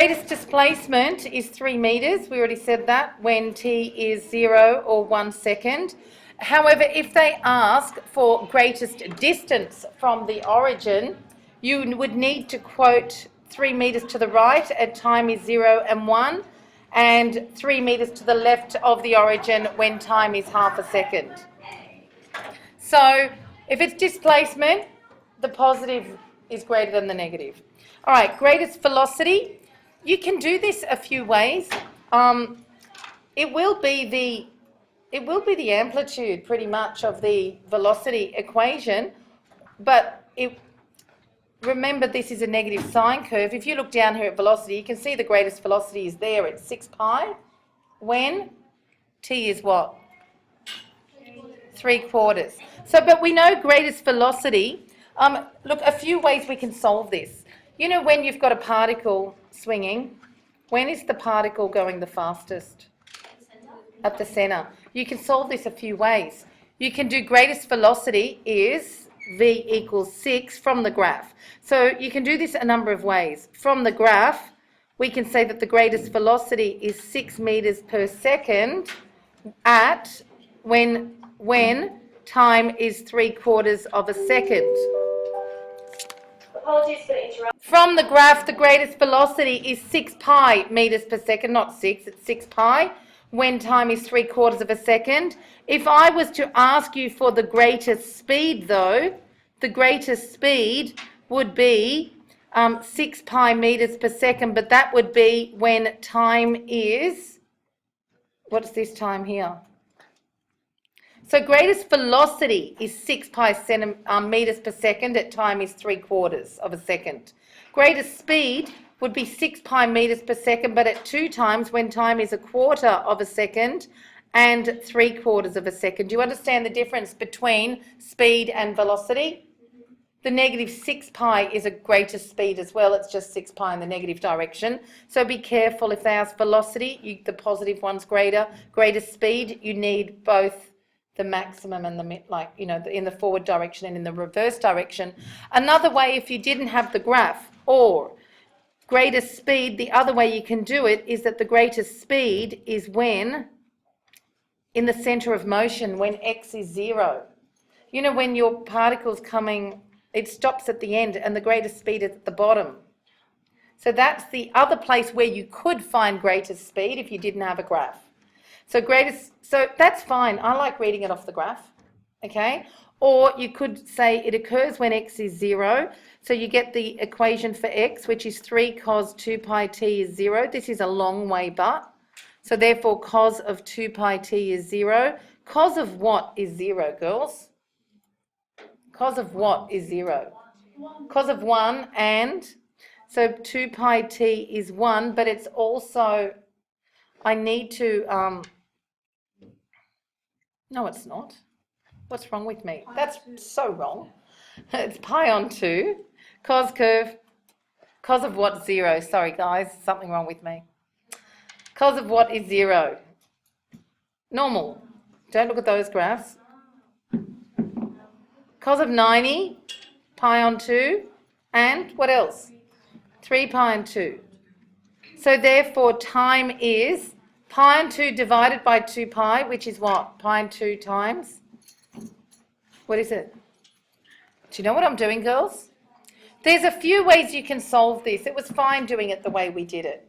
Greatest displacement is 3 metres. We already said that when t is 0 or 1 second. However, if they ask for greatest distance from the origin, you would need to quote 3 metres to the right at time is 0 and 1, and 3 metres to the left of the origin when time is half a second. So if it's displacement, the positive is greater than the negative. All right, greatest velocity. You can do this a few ways. It will be the amplitude pretty much of the velocity equation, but remember this is a negative sine curve. If you look down here at velocity, you can see the greatest velocity is there at 6 pi when t is what? 3/4. So, but we know greatest velocity. Look, a few ways we can solve this. You know, when you've got a particle swinging, when is the particle going the fastest? At the centre. You can solve this a few ways. You can do greatest velocity is v equals 6 from the graph. So you can do this a number of ways. From the graph, we can say that the greatest velocity is 6 metres per second at when time is 3/4 of a second. Apologies for the interruption. From the graph, the greatest velocity is 6 pi metres per second, not 6, it's 6 pi, when time is 3/4 of a second. If I was to ask you for the greatest speed though, the greatest speed would be 6 pi metres per second, but that would be when time is, what's this time here? So greatest velocity is 6 pi metres per second at time is 3/4 of a second. Greatest speed would be 6 pi metres per second, but at 2 times when time is 1/4 of a second and 3/4 of a second. Do you understand the difference between speed and velocity? The negative 6 pi is a greater speed as well. It's just 6 pi in the negative direction. So be careful if they ask velocity, the positive one's greater. Greater speed, you need both the maximum and in the forward direction and in the reverse direction. Another way, if you didn't have the graph or greatest speed, the other way you can do it is that the greatest speed is when in the centre of motion, when x is 0. You know, when your particle's coming, it stops at the end and the greatest speed is at the bottom. So that's the other place where you could find greatest speed if you didn't have a graph. So that's fine. I like reading it off the graph, okay? Or you could say it occurs when x is 0. So you get the equation for x, which is 3 cos 2 pi t is 0. This is a long way but. So therefore cos of 2 pi t is 0. Cos of what is 0, girls? Cos of what is 0? Cos of 1 and, so 2 pi t is 1, but it's also, I need to, no it's not. What's wrong with me? That's so wrong. It's pi on 2, cos curve, cos of what 0? Sorry guys, something wrong with me. Cos of what is 0? Normal. Don't look at those graphs. Cos of 90, pi on 2, and what else? 3 pi on 2. So therefore time is pi on 2 divided by 2 pi, which is what? Pi on 2 times? What is it? Do you know what I'm doing, girls? There's a few ways you can solve this. It was fine doing it the way we did it.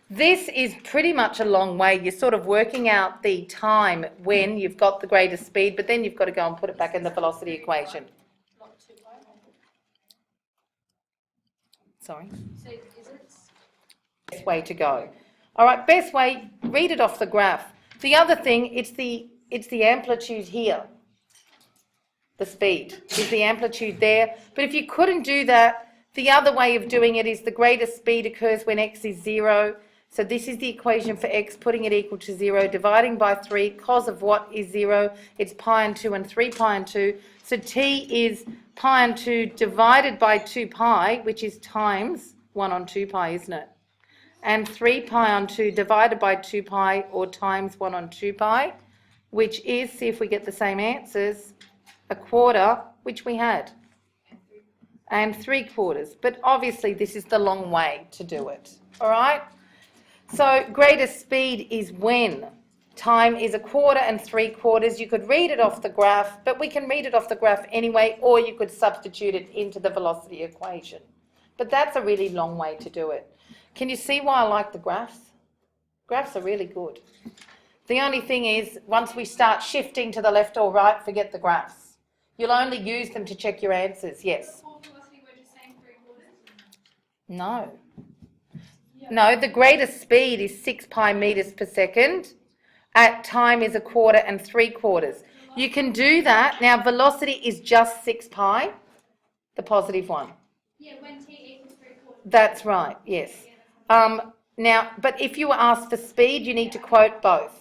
This is pretty much a long way. You're sort of working out the time when you've got the greatest speed, but then you've got to go and put it back in the velocity equation. Sorry? So is it? Best way to go. All right, best way, read it off the graph. The other thing, it's the amplitude here. The speed is the amplitude there. But if you couldn't do that, the other way of doing it is the greatest speed occurs when x is 0. So this is the equation for x, putting it equal to 0, dividing by 3, cos of what is 0? It's pi on 2 and 3 pi on 2. So t is pi on 2 divided by 2 pi, which is times 1 on 2 pi, isn't it? And 3 pi on 2 divided by 2 pi, or times 1 on 2 pi, which is, see if we get the same answers, 1/4, which we had. and 3/4. But obviously this is the long way to do it, all right? So greatest speed is when time is 1/4 and 3/4. You could read it off the graph, but we can read it off the graph anyway, or you could substitute it into the velocity equation. But that's a really long way to do it. Can you see why I like the graphs? Graphs are really good. The only thing is, once we start shifting to the left or right, forget the graphs. You'll only use them to check your answers, yes. No. No, the greatest speed is 6 pi metres per second. At time is 1/4 and 3/4. You can do that. Now, velocity is just 6 pi, the positive one. Yeah, when t equals 3/4. That's right, yes. Now, but if you were asked for speed, you need to quote both.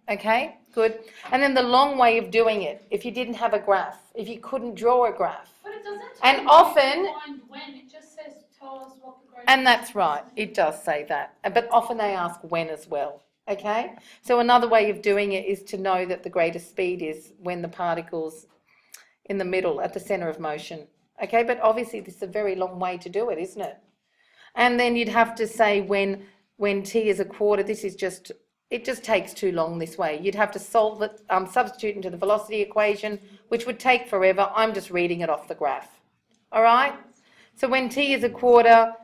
Okay, good. And then the long way of doing it, if you didn't have a graph, if you couldn't draw a graph. But it doesn't And tell you often, when, it just says tell us what the greatest. and that's right, it does say that. But often they ask when as well. Okay, so another way of doing it is to know that the greatest speed is when the particle's in the middle at the centre of motion. Okay, but obviously this is a very long way to do it, isn't it? And then you'd have to say when t is 1/4, this is just, it just takes too long this way. You'd have to solve it, substitute into the velocity equation, which would take forever. I'm just reading it off the graph. All right? So when t is 1/4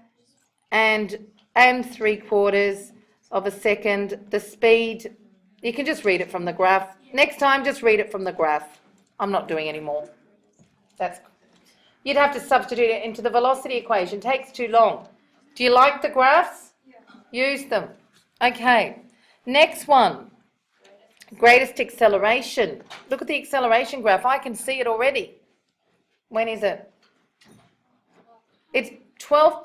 and 3/4 of a second, the speed, you can just read it from the graph. Next time, just read it from the graph. I'm not doing any more. You'd have to substitute it into the velocity equation. It takes too long. Do you like the graphs? Yeah. Use them. Okay. Next one. Greatest acceleration. Look at the acceleration graph. I can see it already. When is it? It's 12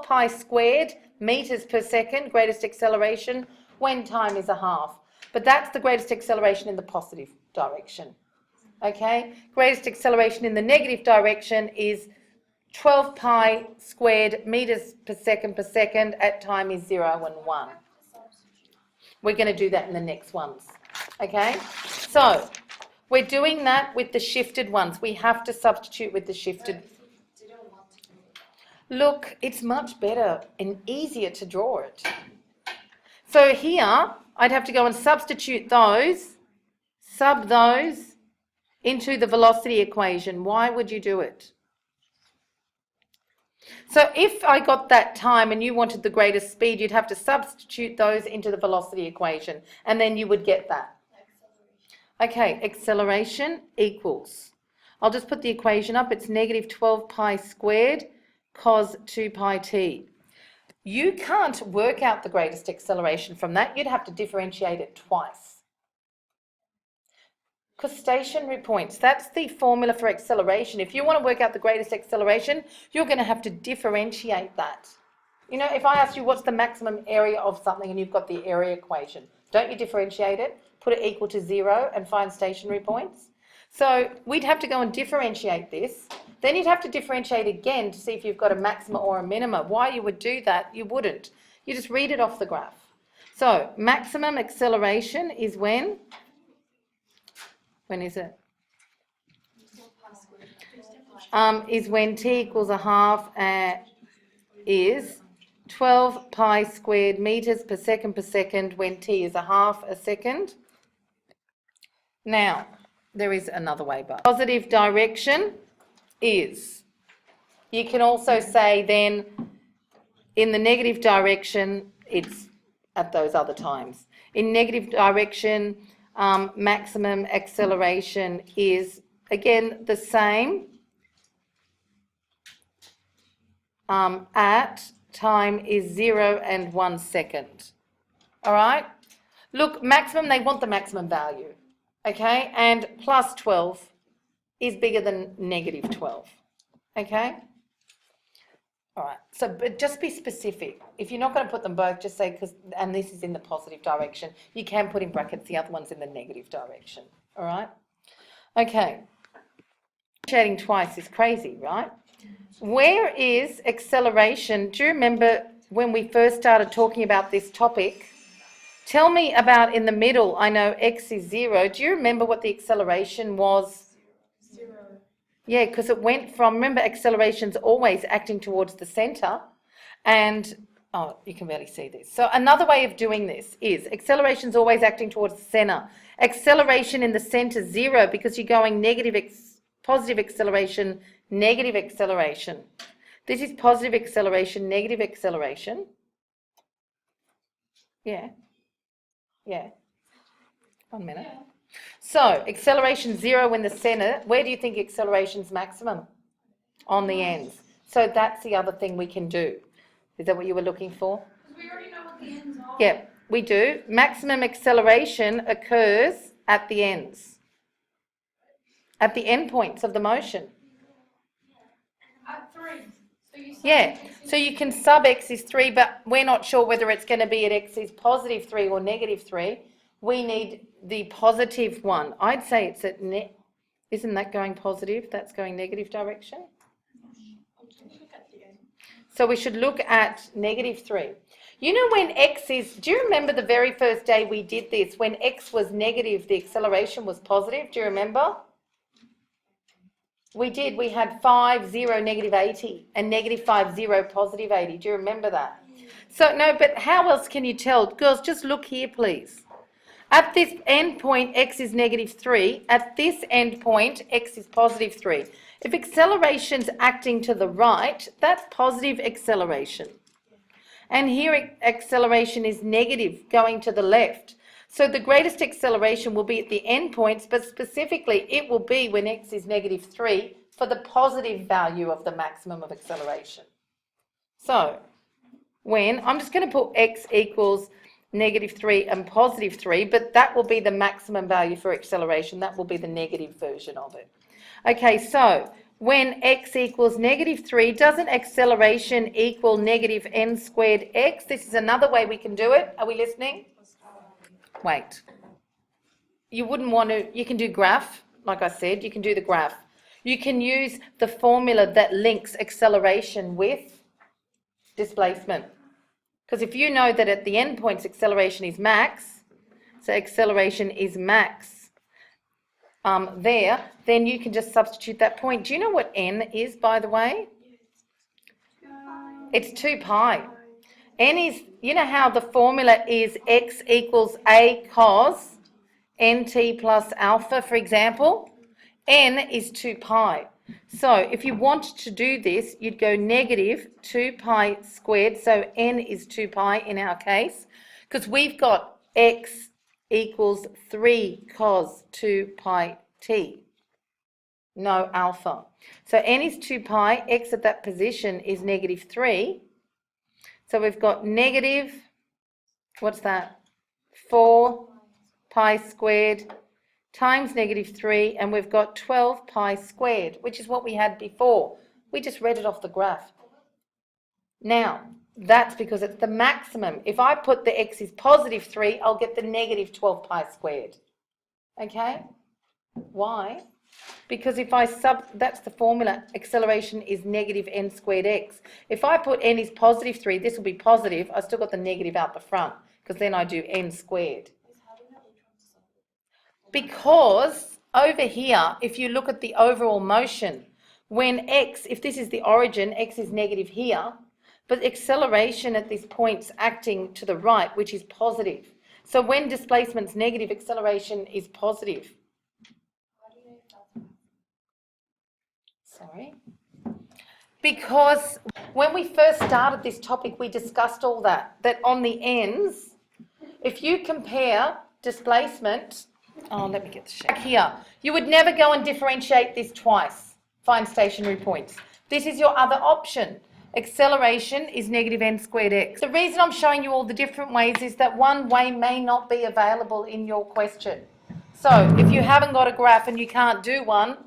pi squared meters per second, greatest acceleration, when time is 1/2. But that's the greatest acceleration in the positive direction. Okay? Greatest acceleration in the negative direction is 12 pi squared meters per second at time is 0 and 1. We're going to do that in the next ones. Okay? So, we're doing that with the shifted ones. We have to substitute with the shifted. Look, it's much better and easier to draw it. So here, I'd have to go and substitute those, sub those into the velocity equation. Why would you do it? So if I got that time and you wanted the greatest speed, you'd have to substitute those into the velocity equation, and then you would get that. Okay, acceleration equals. I'll just put the equation up. It's negative 12 pi squared cos 2 pi t. You can't work out the greatest acceleration from that. You'd have to differentiate it twice. Because stationary points, that's the formula for acceleration. If you want to work out the greatest acceleration, you're going to have to differentiate that. You know, if I ask you what's the maximum area of something and you've got the area equation, don't you differentiate it, put it equal to 0 and find stationary points? So we'd have to go and differentiate this. Then you'd have to differentiate again to see if you've got a maxima or a minima. Why you would do that, you wouldn't. You just read it off the graph. So maximum acceleration is when? When is it? Is when t equals 1/2 is 12 pi squared meters per second when t is 1/2 a second. Now, there is another way, but positive direction is, you can also say then in the negative direction it's at those other times. In negative direction, maximum acceleration is again the same at time is 0 and 1 second. All right, look, maximum, they want the maximum value, okay, and plus 12 is bigger than negative 12, okay? All right, so but just be specific. If you're not going to put them both, just say, because, and this is in the positive direction. You can put in brackets, the other one's in the negative direction, all right? Okay, differentiating twice is crazy, right? Where is acceleration? Do you remember when we first started talking about this topic? Tell me about in the middle. I know x is 0. Do you remember what the acceleration was? 0. Yeah, because it went from, remember, acceleration's always acting towards the centre, and, oh, you can barely see this. So another way of doing this is acceleration's always acting towards the centre. Acceleration in the centre, 0, because you're going positive acceleration, negative acceleration. This is positive acceleration, negative acceleration. Yeah. 1 minute. Yeah. So acceleration 0 in the centre. Where do you think acceleration's maximum? On the ends. So that's the other thing we can do. Is that what you were looking for? Because we already know what the ends are. Yeah, we do. Maximum acceleration occurs at the ends. At the end points of the motion. At 3. So you Yeah, so you can sub x is 3, but we're not sure whether it's going to be at x is positive 3 or negative 3. We need the positive one. I'd say it's at isn't that going positive? That's going negative direction. So we should look at negative 3. You know when x is, do you remember the very first day we did this? When x was negative, the acceleration was positive. Do you remember? We did. We had 5, 0, negative 80 and negative 5, 0, positive 80. Do you remember that? So, no, but how else can you tell? Girls, just look here, please. At this end point, x is negative 3. At this end point, x is positive 3. If acceleration's acting to the right, that's positive acceleration. And here acceleration is negative, going to the left. So the greatest acceleration will be at the end points, but specifically it will be when x is negative 3 for the positive value of the maximum of acceleration. So when, I'm just going to put x equals negative 3 and positive 3, but that will be the maximum value for acceleration. That will be the negative version of it. Okay, so when x equals negative 3, doesn't acceleration equal negative n squared x? This is another way we can do it. Are we listening? Wait. You wouldn't want to, you can do graph, like I said, you can do the graph. You can use the formula that links acceleration with displacement. Because if you know that at the end points acceleration is max, so acceleration is max there, then you can just substitute that point. Do you know what n is, by the way? It's 2 pi. N is, you know how the formula is x equals a cos nt plus alpha, for example? N is 2 pi. So if you want to do this, you'd go negative 2 pi squared, so n is 2 pi in our case, because we've got x equals 3 cos 2 pi t, no alpha. So n is 2 pi, x at that position is negative 3. So we've got negative, what's that, 4 pi squared times negative 3, and we've got 12 pi squared, which is what we had before. We just read it off the graph. Now, that's because it's the maximum. If I put the x is positive 3, I'll get the negative 12 pi squared. Okay? Why? Because if I that's the formula, acceleration is negative n squared x. If I put n is positive 3, this will be positive. I still got the negative out the front, because then I do n squared. Because over here, if you look at the overall motion, when x, if this is the origin, x is negative here, but acceleration at this point's acting to the right, which is positive. So when displacement's negative, acceleration is positive. Sorry. Because when we first started this topic, we discussed all that on the ends, if you compare displacement, let me get the shape here, you would never go and differentiate this twice, find stationary points. This is your other option. Acceleration is negative n squared x. The reason I'm showing you all the different ways is that one way may not be available in your question. So if you haven't got a graph and you can't do one,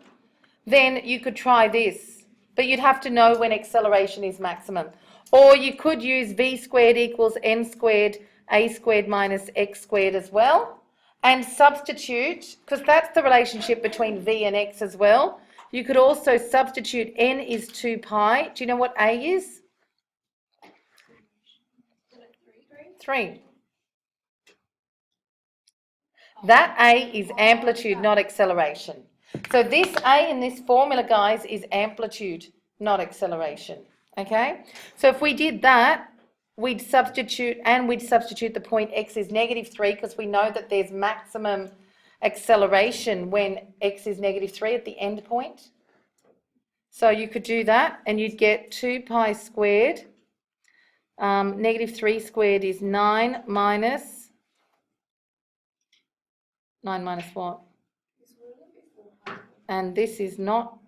then you could try this, but you'd have to know when acceleration is maximum. Or you could use v squared equals n squared a squared minus x squared as well, and substitute, because that's the relationship between v and x as well. You could also substitute n is 2 pi. Do you know what a is? 3. That a is amplitude, not acceleration. So this A in this formula, guys, is amplitude, not acceleration, okay? So if we did that, we'd substitute the point x is -3 because we know that there's maximum acceleration when x is -3 at the end point. So you could do that and you'd get 2 pi squared. -3 squared is 9 minus what? And this is not,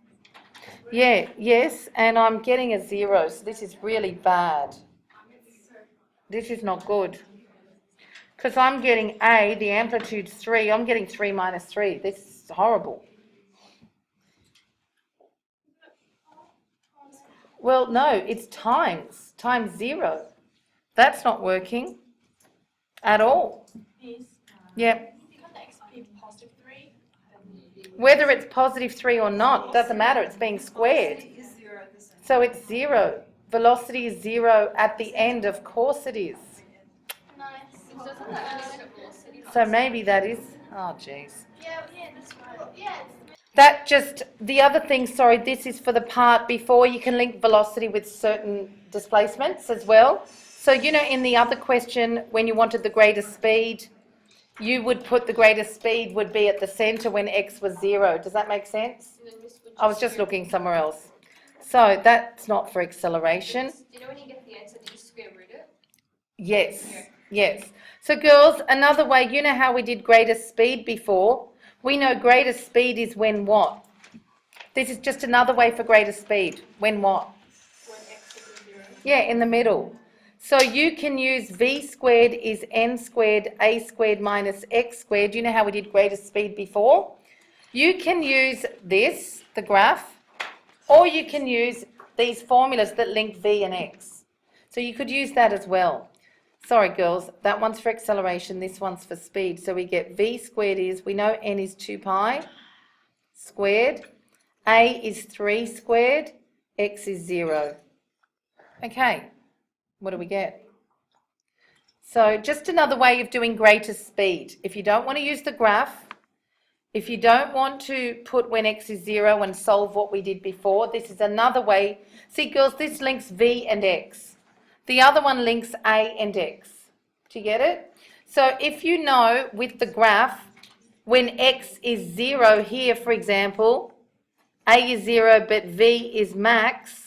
yes, and I'm getting a 0, so this is really bad. This is not good. Because I'm getting A, the amplitude's 3, I'm getting 3 minus 3. This is horrible. Well, no, it's times 0. That's not working at all. Yep. Whether it's +3 or not, doesn't matter, it's being squared. So it's 0. Velocity is 0 at the end, of course it is. So maybe that is, oh geez. Yeah, that's right. Yeah. That just, the other thing, sorry, this is for the part before, you can link velocity with certain displacements as well. So, you know, in the other question, when you wanted the greatest speed, you would put the greatest speed would be at the centre when x was 0. Does that make sense? I was just looking somewhere else. So that's not for acceleration. Do you know when you get the answer, do you square root it? Yes. So girls, another way, you know how we did greatest speed before? We know greatest speed is when what? This is just another way for greatest speed. When what? When x equals 0. Yeah, in the middle. So you can use v squared is n squared a squared minus x squared. You know how we did greatest speed before? You can use this, the graph, or you can use these formulas that link v and x. So you could use that as well. Sorry girls, that one's for acceleration, this one's for speed. So we get v squared is, we know n is 2 pi squared, a is 3 squared, x is 0. Okay. What do we get? So just another way of doing greatest speed. If you don't want to use the graph, if you don't want to put when x is 0 and solve what we did before, this is another way. See girls, this links v and x. The other one links a and x. Do you get it? So if you know with the graph, when x is 0 here, for example, a is 0 but v is max,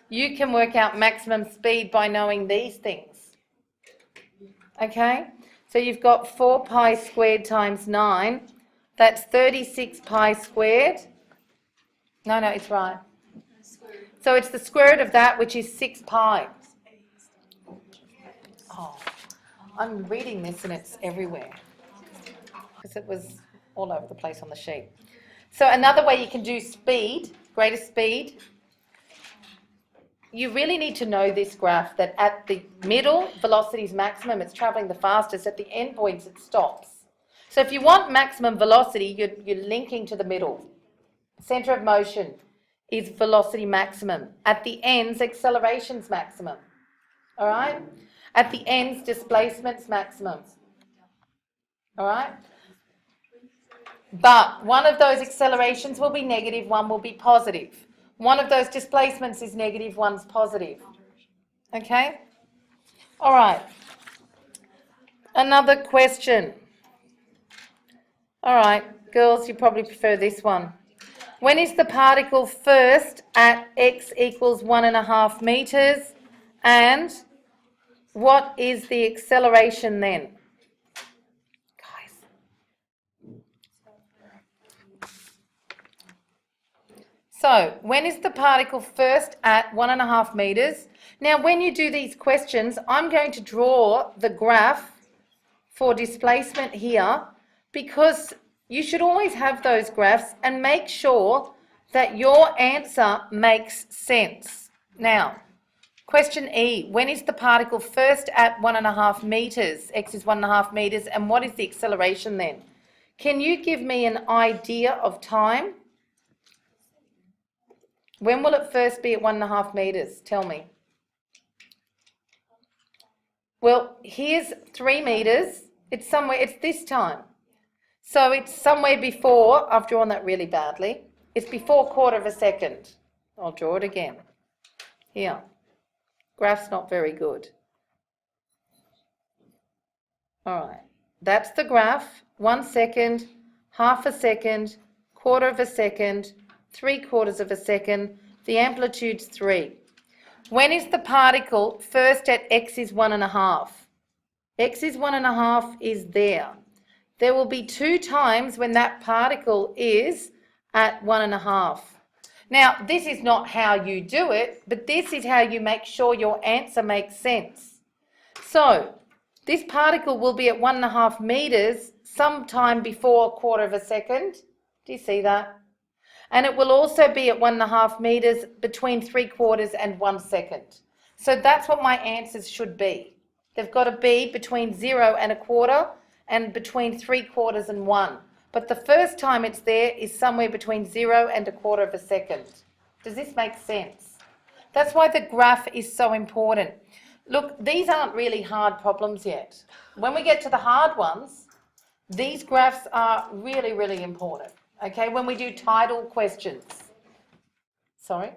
you can work out maximum speed by knowing these things. Okay? So you've got 4 pi squared times 9. That's 36 pi squared. No, it's right. So it's the square root of that, which is 6 pi. Oh, I'm reading this and it's everywhere. Because it was all over the place on the sheet. So another way you can do speed, greatest speed, you really need to know this graph, that at the middle, velocity is maximum, it's travelling the fastest. At the end points, it stops. So if you want maximum velocity, you're linking to the middle. Centre of motion is velocity maximum. At the ends, acceleration's maximum. All right? At the ends, displacement's maximum. All right? But one of those accelerations will be negative, one will be positive. One of those displacements is negative, one's positive. Okay? All right. Another question. All right, girls, you probably prefer this one. When is the particle first at x equals 1.5 meters? And what is the acceleration then? So, when is the particle first at 1.5 meters? Now, when you do these questions, I'm going to draw the graph for displacement here, because you should always have those graphs and make sure that your answer makes sense. Now, question E, when is the particle first at 1.5 meters? X is 1.5 meters, and what is the acceleration then? Can you give me an idea of time? When will it first be at 1.5 meters? Tell me. Well, here's 3 meters. It's somewhere, it's this time. So it's somewhere before, I've drawn that really badly, it's before 1/4 of a second. I'll draw it again. Here, graph's not very good. All right, that's the graph, 1 second, half a second, 1/4 of a second, 3/4 of a second, the amplitude's 3. When is the particle first at x is 1.5? X is 1.5 is there. There will be 2 times when that particle is at 1.5. Now, this is not how you do it, but this is how you make sure your answer makes sense. So, this particle will be at 1.5 meters sometime before 1/4 of a second. Do you see that? And it will also be at 1.5 meters between 3/4 and 1 second. So that's what my answers should be. They've got to be between 0 and 1/4 and between 3/4 and 1. But the first time it's there is somewhere between 0 and 1/4 of a second. Does this make sense? That's why the graph is so important. Look, these aren't really hard problems yet. When we get to the hard ones, these graphs are really, really important. Okay, when we do title questions. Sorry?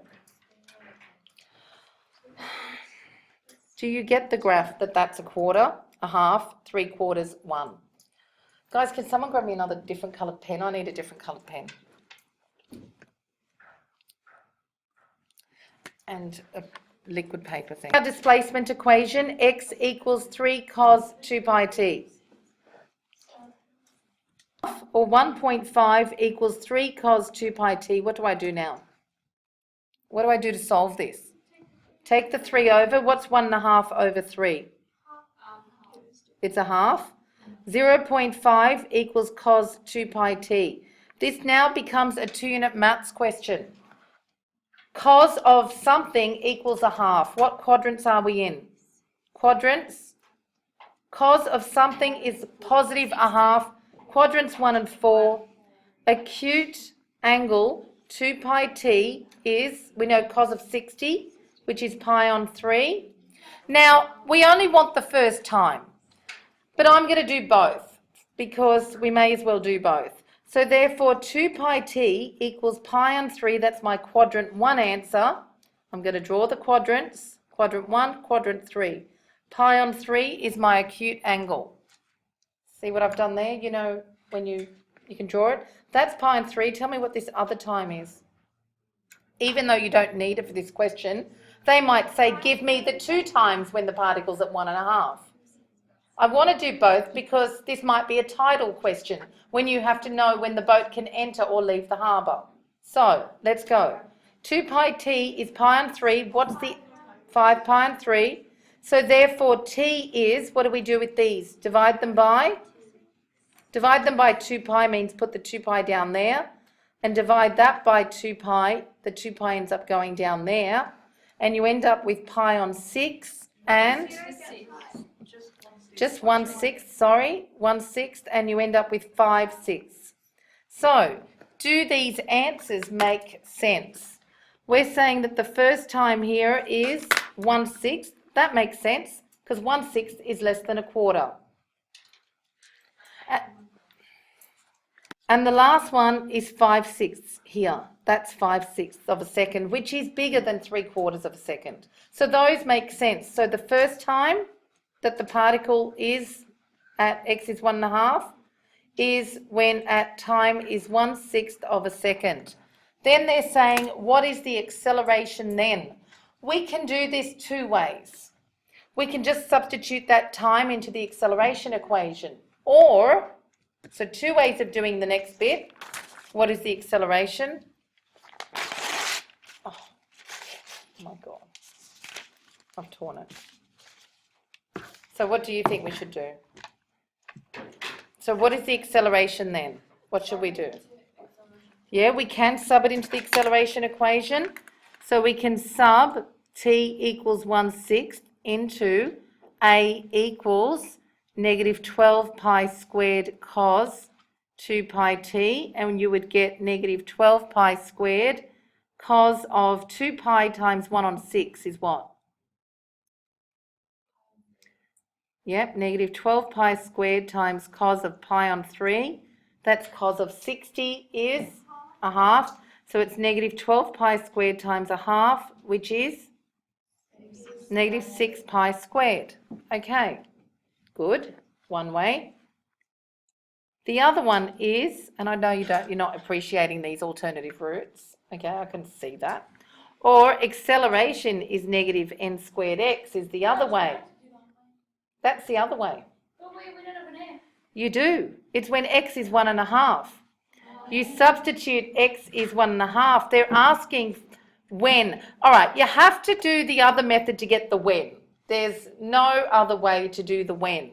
Do you get the graph that that's 1/4, a half, 3/4, 1? Guys, can someone grab me another different coloured pen? I need a different coloured pen. And a liquid paper thing. Our displacement equation, x equals 3 cos 2 pi t. Or 1.5 equals 3 cos 2 pi t. What do I do now? What do I do to solve this? Take the 3 over. What's 1.5 over 3? It's a half. 0.5 equals cos 2 pi t. This now becomes a 2-unit maths question. Cos of something equals a half. What quadrants are we in? Quadrants. Cos of something is positive a half. Quadrants 1 and 4. Acute angle 2 pi t is, we know cos of 60, which is pi on 3. Now, we only want the first time, but I'm going to do both because we may as well do both. So therefore, 2 pi t equals pi on 3. That's my quadrant 1 answer. I'm going to draw the quadrants. Quadrant 1, quadrant 3. Pi on 3 is my acute angle. See what I've done there? You know, when you can draw it. That's pi on 3. Tell me what this other time is. Even though you don't need it for this question, they might say, give me the 2 times when the particle's at 1.5. I want to do both because this might be a tidal question when you have to know when the boat can enter or leave the harbour. So, let's go. 2 pi t is pi on 3. What's the 5 pi on 3? So therefore t is, what do we do with these? Divide them by 2 pi means put the 2 pi down there and divide that by 2 pi. The 2 pi ends up going down there and you end up with pi on 6 and just 1/6, sorry, 1/6, and you end up with 5/6. So, do these answers make sense? We're saying that the first time here is 1/6. That makes sense because 1/6 is less than 1/4. And the last one is 5/6 here. That's 5/6 of a second, which is bigger than 3/4 of a second. So those make sense. So the first time that the particle is at x is 1.5 is when at time is 1/6 of a second. Then they're saying, what is the acceleration then? We can do this 2 ways. We can just substitute that time into the acceleration equation. Or, so 2 ways of doing the next bit. What is the acceleration? Oh my God. I've torn it. So what do you think we should do? So what is the acceleration then? What should we do? Yeah, we can sub it into the acceleration equation. So we can sub t equals 1/6 into a equals negative 12 pi squared cos 2 pi t, and you would get negative 12 pi squared cos of 2 pi times 1 on 6 is what? Yep, negative 12 pi squared times cos of pi on 3. That's cos of 60 is a half. So it's negative 12 pi squared times a half, which is negative 6 pi squared. Okay, good, one way. The other one is, and I know you're not appreciating these alternative roots. Okay, I can see that. Or acceleration is negative n squared x is the other way. That's the other way. But we don't have an F. You do. It's when x is 1.5. You substitute x is 1.5. They're asking when. All right, you have to do the other method to get the when. There's no other way to do the when.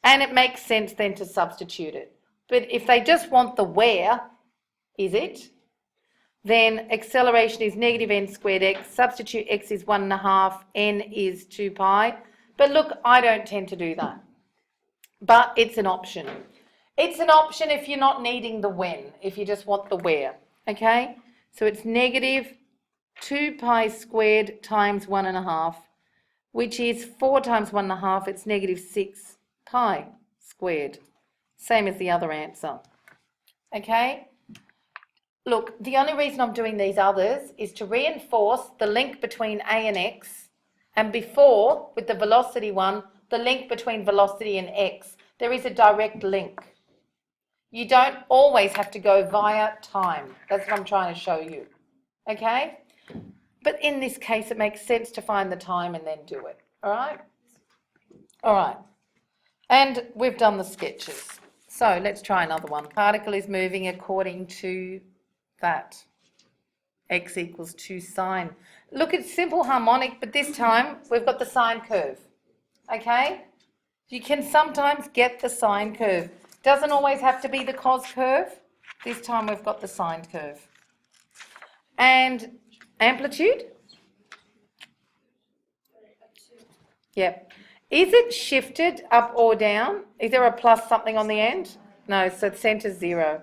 And it makes sense then to substitute it. But if they just want the where, is it? Then acceleration is negative n squared x, substitute x is 1.5, n is 2 pi. But look, I don't tend to do that. But it's an option. It's an option if you're not needing the when, if you just want the where, okay? So it's negative 2 pi squared times 1.5, which is 4 times 1.5, it's negative 6 pi squared. Same as the other answer, okay? Look, the only reason I'm doing these others is to reinforce the link between A and X, and before, with the velocity one, the link between velocity and X. There is a direct link. You don't always have to go via time. That's what I'm trying to show you, okay? But in this case, it makes sense to find the time and then do it, all right? All right, and we've done the sketches. So let's try another one. Particle is moving according to that. X equals 2 sine. Look, it's simple harmonic, but this time we've got the sine curve, okay? You can sometimes get the sine curve. Doesn't always have to be the cos curve. This time we've got the sine curve. And amplitude? Yep. Is it shifted up or down? Is there a plus something on the end? No, so the centre's 0.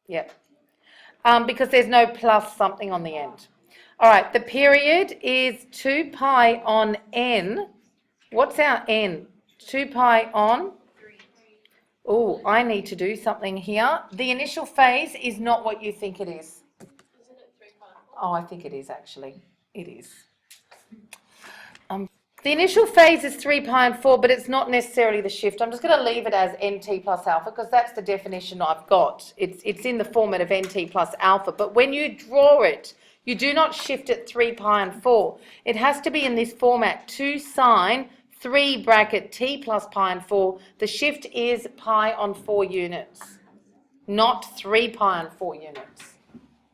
Yep. Because there's no plus something on the end. All right, the period is 2 pi on n. What's our n? 2 pi on? Oh, I need to do something here. The initial phase is not what you think it is. Isn't it 3 pi? Oh, I think it is actually. It is. The initial phase is 3 pi and 4, but it's not necessarily the shift. I'm just going to leave it as nt plus alpha because that's the definition I've got. It's in the format of nt plus alpha. But when you draw it, you do not shift it 3 pi and 4. It has to be in this format, 2 sine 3 bracket t plus pi and 4. The shift is pi on 4 units, not 3 pi on 4 units.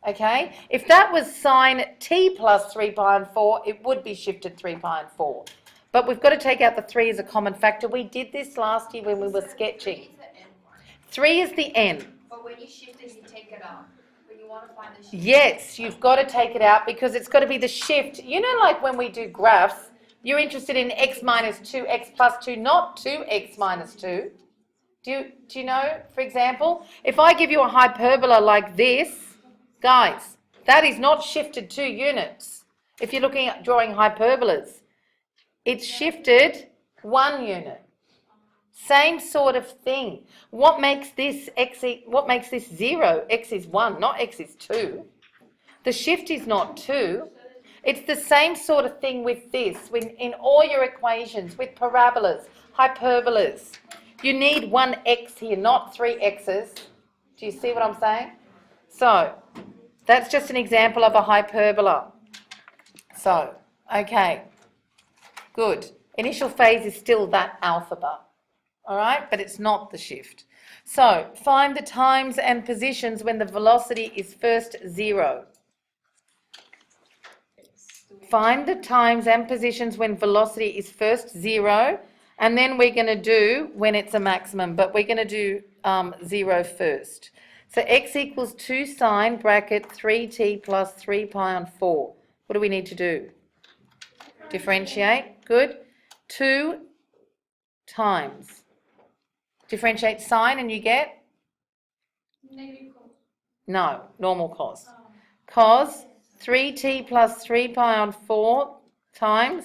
Okay? If that was sine t plus 3 pi and 4, it would be shifted 3 pi and 4. But we've got to take out the 3 as a common factor. We did this last year when we were sketching. 3 is the n. But when you shift it, you take it out. When you want to find the shift. Yes, you've got to take it out because it's got to be the shift. You know, like when we do graphs, you're interested in x minus 2, x plus 2, not 2x minus 2. Do you know, for example, if I give you a hyperbola like this, guys, that is not shifted 2 units. If you're looking at drawing hyperbolas, it's shifted 1 unit. Same sort of thing. What makes this 0? X is 1, not x is 2. The shift is not 2. It's the same sort of thing with this. In all your equations, with parabolas, hyperbolas, you need 1x here, not 3 x's. Do you see what I'm saying? So, that's just an example of a hyperbola. So, okay, good. Initial phase is still that alpha bar, all right, but it's not the shift. So, find the times and positions when the velocity is first 0. Find the times and positions when velocity is first 0, and then we're going to do when it's a maximum, but we're going to do 0 first. So x equals 2 sine bracket 3t plus 3 pi on 4. What do we need to do? Differentiate. Good. 2 times. Differentiate sine and you get? Negative cos. No, normal cos. Cos 3t plus 3 pi on 4 times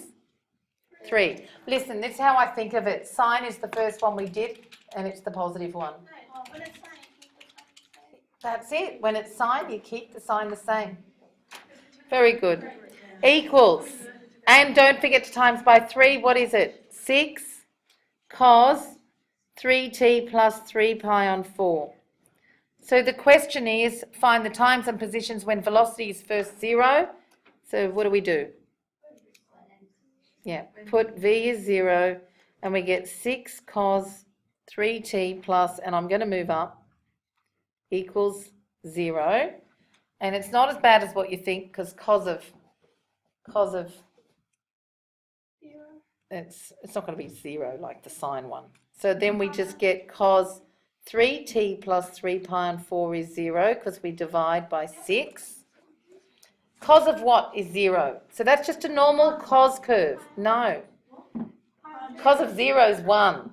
3. Listen, this is how I think of it. Sine is the first one we did, and it's the positive one. No, When it's sign, keep the sign the same. That's it. When it's signed, you keep the sign the same. Very good. Equals. And don't forget to times by 3. What is it? 6 cos 3t plus 3 pi on 4. So the question is, find the times and positions when velocity is first 0. So what do? Yeah, put v is 0 and we get 6 cos 3t plus, and I'm going to move up, equals 0. And it's not as bad as what you think, because cos of it's not going to be 0 like the sine one. So then we just get cos 3t plus 3 pi on 4 is 0, because we divide by 6. Cos of what is 0? So that's just a normal cos curve. No. Cos of 0 is 1.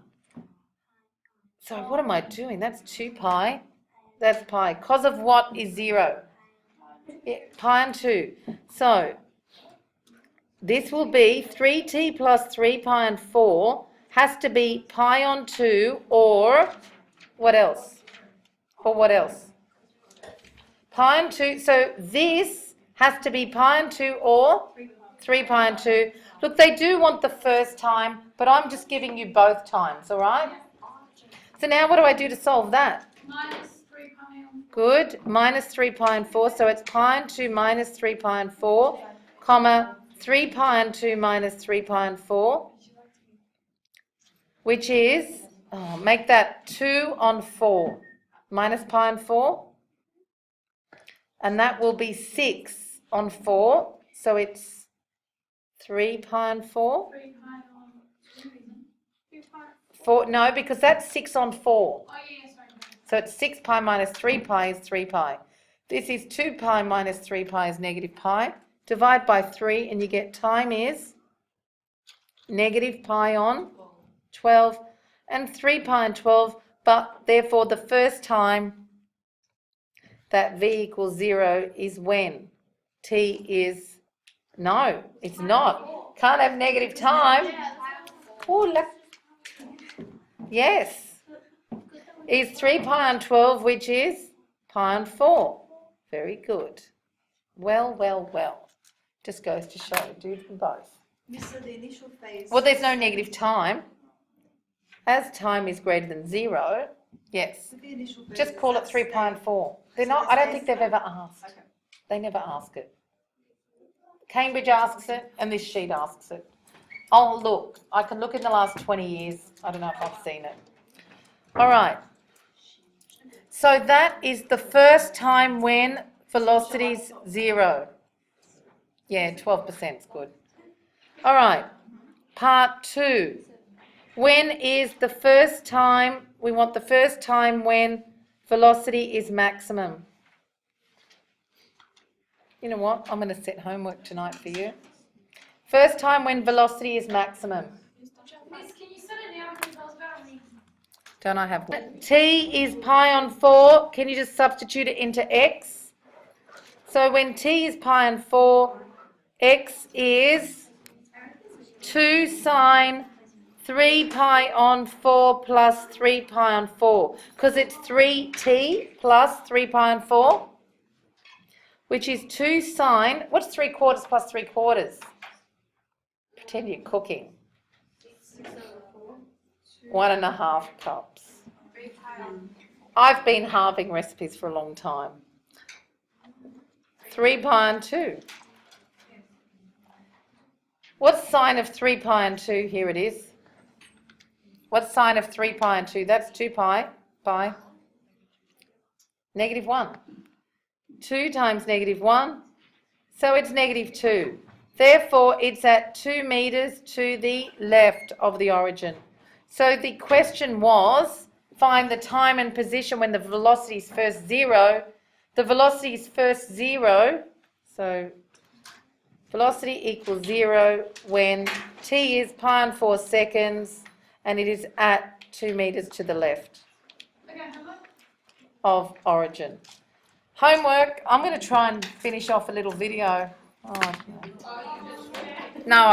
So what am I doing? That's 2 pi. That's pi. Cos of what is 0? Yeah, pi on 2. So this will be 3t plus 3 pi on 4 has to be pi on 2, or what else? Or what else? Pi on 2. So this has to be pi on 2 or 3 pi on 2. Look, they do want the first time, but I'm just giving you both times, all right? So now what do I do to solve that? Minus 3 pi on. Good. Minus 3 pi on 4. So it's pi on 2 minus 3 pi on 4, comma, 3 pi on 2 minus 3 pi on 4, which is, make that 2 on 4, minus pi on 4. And that will be 6 on 4. So it's 3 pi on 4. 3 pi on 2, isn't it? 2 pi. 4, no, because that's 6 on 4. Oh, yeah, sorry. So it's 6 pi minus 3 pi is 3 pi. This is 2 pi minus 3 pi is negative pi. Divide by 3 and you get time is negative pi on 12 and 3 pi on 12. But therefore the first time that v equals 0 is when t is, no, it's not. Can't have negative time. Oh, look. Yes. Is 3 pi on 12, which is pi on 4. Very good. Well, well, well. Just goes to show, do them both. So the initial phase. Well, there's no negative time. As time is greater than 0, yes. The initial phase Just call it 3 pi and 4. They're not, I don't think they've ever asked. Okay. They never ask it. Cambridge asks it and this sheet asks it. Oh, look, I can look in the last 20 years. I don't know if I've seen it. All right. So that is the first time when velocity's 0. Yeah, 12% is good. All right. Part 2. When is the first time, we want the first time when velocity is maximum. You know what? I'm going to set homework tonight for you. First time when velocity is maximum. Miss, can you set it now? Because I was about to leave. Don't I have one? T is pi on 4. Can you just substitute it into x? So when t is pi on 4, x is 2 sine 3 pi on 4 plus 3 pi on 4. Because it's 3t plus 3 pi on 4, which is 2 sine, what's 3/4 plus 3/4? Pretend you're cooking. 1.5 cups. I've been halving recipes for a long time. 3 pi on 2. What's sine of 3 pi on 2? Here it is. What's sine of 3 pi on 2? That's 2 pi by negative 1. 2 times negative 1, so it's negative 2. Therefore, it's at 2 meters to the left of the origin. So the question was, find the time and position when the velocity is first 0. The velocity is first 0, so velocity equals 0 when t is pi on 4 seconds and it is at 2 meters to the left of origin. Homework, I'm going to try and finish off a little video. Oh, no. No.